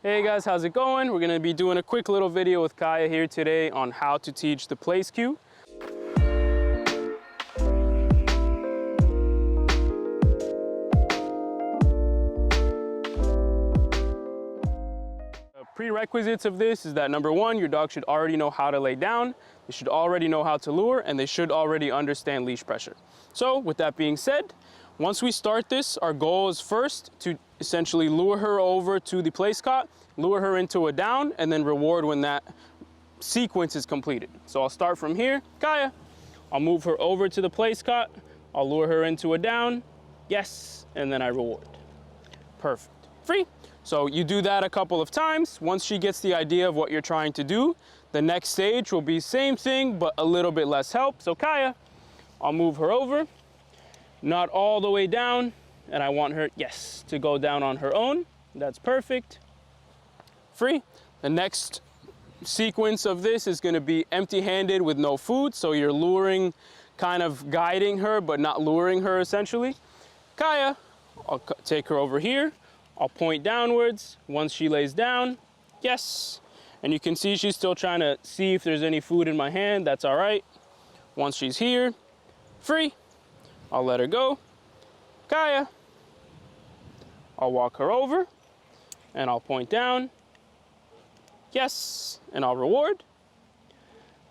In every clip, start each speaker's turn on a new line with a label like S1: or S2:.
S1: Hey guys, how's it going? We're gonna be doing a quick little video with Kaya here today on how to teach the place cue. The prerequisites of this is that number one, your dog should already know how to lay down, they should already know how to lure, and they should already understand leash pressure. So with that being said, once we start this, our goal is first to essentially lure her over to the place cot, lure her into a down, and then reward when that sequence is completed. So I'll start from here. Kaya, I'll move her over to the place cot, I'll lure her into a down, yes, and then I reward. Perfect. Free. So you do that a couple of times. Once she gets the idea of what you're trying to do, the next stage will be same thing, but a little bit less help. So Kaya, I'll move her over, not all the way down, and I want her, yes, to go down on her own. That's perfect. Free. The next sequence of this is going to be empty-handed with no food. So you're luring, kind of guiding her, but not luring her essentially. Kaya, I'll take her over here. I'll point downwards. Once she lays down, yes. And you can see she's still trying to see if there's any food in my hand. That's all right. Once she's here, free. I'll let her go. Kaya, I'll walk her over and I'll point down. Yes, and I'll reward.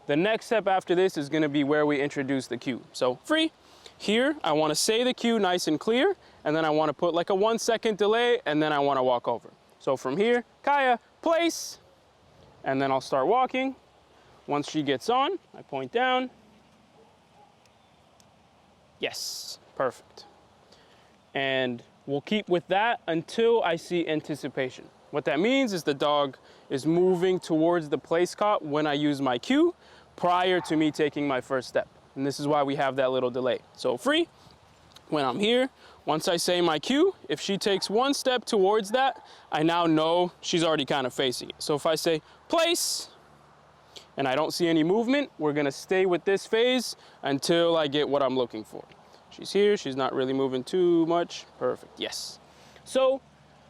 S1: The next step after this is going to be where we introduce the cue. So free. Here, I want to say the cue nice and clear, and then I want to put like a 1 second delay, and then I want to walk over. So from here, Kaya, place, and then I'll start walking. Once she gets on, I point down. Yes, perfect. And we'll keep with that until I see anticipation. What that means is the dog is moving towards the place cot when I use my cue prior to me taking my first step. And this is why we have that little delay. So free, when I'm here, once I say my cue, if she takes one step towards that, I now know she's already kind of facing it. So if I say place, and I don't see any movement, we're gonna stay with this phase until I get what I'm looking for. She's here, she's not really moving too much. Perfect, yes. So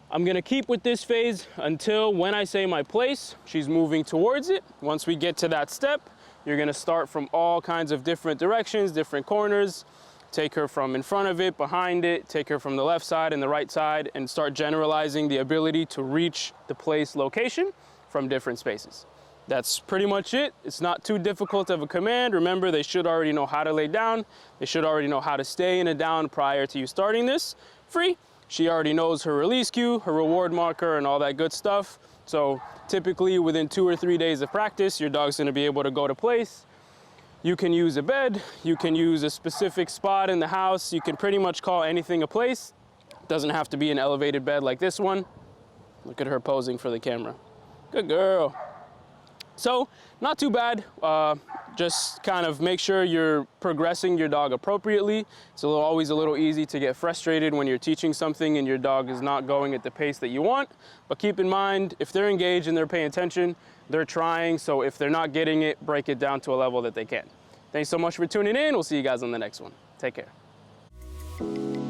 S1: I'm gonna keep with this phase until when I say my place, she's moving towards it. Once we get to that step, you're gonna start from all kinds of different directions, different corners, take her from in front of it, behind it, take her from the left side and the right side, and start generalizing the ability to reach the place location from different spaces. That's pretty much it. It's not too difficult of a command. Remember, they should already know how to lay down. They should already know how to stay in a down prior to you starting this. Free. She already knows her release cue, her reward marker, and all that good stuff. So typically within 2 or 3 days of practice, your dog's gonna be able to go to place. You can use a bed, you can use a specific spot in the house. You can pretty much call anything a place. It doesn't have to be an elevated bed like this one. Look at her posing for the camera. Good girl. So not too bad. Just kind of make sure you're progressing your dog appropriately. It's always a little easy to get frustrated when you're teaching something and your dog is not going at the pace that you want. But keep in mind, if they're engaged and they're paying attention, they're trying. So if they're not getting it, break it down to a level that they can. Thanks so much for tuning in. We'll see you guys on the next one. Take care.